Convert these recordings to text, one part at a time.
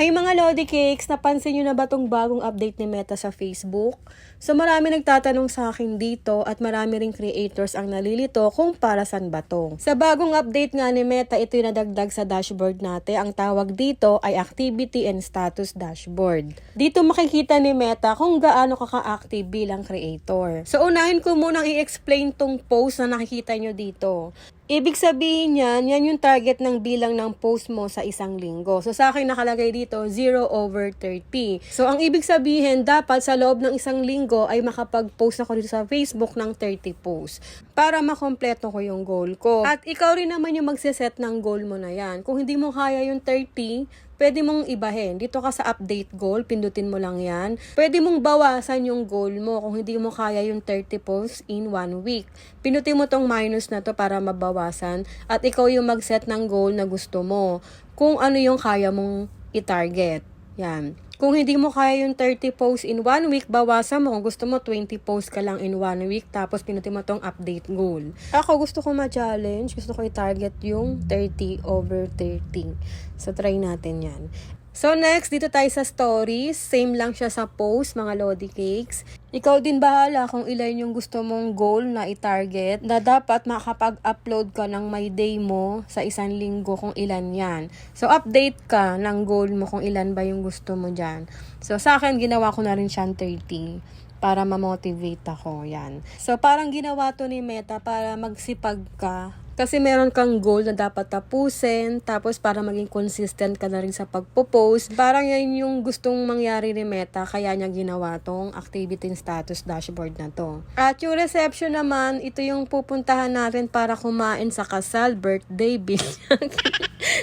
Hey mga Lodi Cakes, napansin nyo na ba tong bagong update ni Meta sa Facebook? So marami nagtatanong sa akin dito at marami ring creators ang nalilito kung para saan ba to. Sa bagong update nga ni Meta, ito yung nadagdag sa dashboard natin. Ang tawag dito ay Activity and Status Dashboard. Dito makikita ni Meta kung gaano ka ka-active bilang creator. So unahin ko munang i-explain tong post na nakikita nyo dito. Ibig sabihin yan yung target ng bilang ng post mo sa isang linggo. So sa akin nakalagay dito 0/30. So ang ibig sabihin, dapat sa loob ng isang linggo ay makapag-post ako dito sa Facebook ng 30 posts para makompleto ko yung goal ko. At ikaw rin naman yung magsiset ng goal mo na yan. Kung hindi mo kaya yung 30, pwede mong ibahin. Dito ka sa update goal, pindutin mo lang yan. Pwede mong bawasan yung goal mo kung hindi mo kaya yung 30 posts in 1 week. Pindutin mo tong minus na to para mabawasan at ikaw yung mag-set ng goal na gusto mo. Kung ano yung kaya mong i-target. Yan. Kung hindi mo kaya yung 30 posts in 1 week, bawasan mo. Kung gusto mo, 20 posts ka lang in 1 week, tapos pinutin mo tong update goal. Ako, gusto ko ma-challenge. Gusto ko i-target yung 30/30. So, try natin yan. So, next, dito tayo sa stories. Same lang siya sa post, mga Lodi Cakes. Ikaw din bahala kung ilan yung gusto mong goal na i-target na dapat makapag-upload ka ng my day mo sa isang linggo kung ilan yan. So, update ka ng goal mo kung ilan ba yung gusto mo dyan. So, sa akin, ginawa ko na rin siyang 30 para ma-motivate ako. Yan. So, parang ginawa to ni Meta para magsipag ka. Kasi meron kang goal na dapat tapusin, tapos para maging consistent ka na rin sa pagpo-post. Parang yan yung gustong mangyari ni Meta, kaya niya ginawa tong activity and status dashboard na to. At yung reception naman, ito yung pupuntahan natin para kumain sa kasal, birthday, binyag.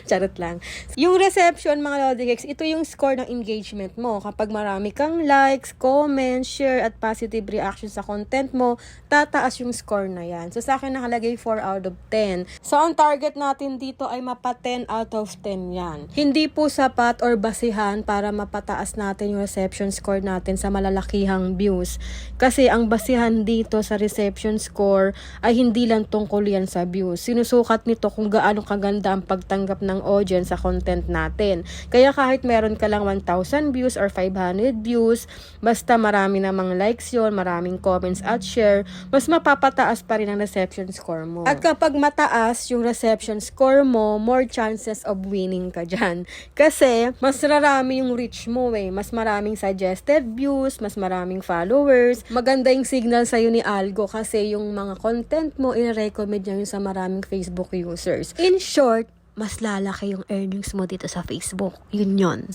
Charot lang. Yung reception, mga Lodi Cakes, ito yung score ng engagement mo. Kapag marami kang likes, comments, share, at positive reaction sa content mo, tataas yung score na yan. So sa akin nakalagay 4 out of 10. So, ang target natin dito ay mapa 10 out of 10 yan. Hindi po sapat or basihan para mapataas natin yung reception score natin sa malalakihang views. Kasi ang basihan dito sa reception score ay hindi lang tungkol yan sa views. Sinusukat nito kung gaano kaganda ang pagtanggap ng audience sa content natin. Kaya kahit meron ka lang 1,000 views or 500 views, basta marami namang likes yun, maraming comments at share, mas mapapataas pa rin ang reception score mo. At kapag mataas yung reception score mo, more chances of winning ka dyan. Kasi, mas rarami yung reach mo mas maraming suggested views, mas maraming followers. Maganda yung signal sa'yo ni Algo kasi yung mga content mo, i-recommend niya yun sa maraming Facebook users. In short, mas lalaki yung earnings mo dito sa Facebook. Yun.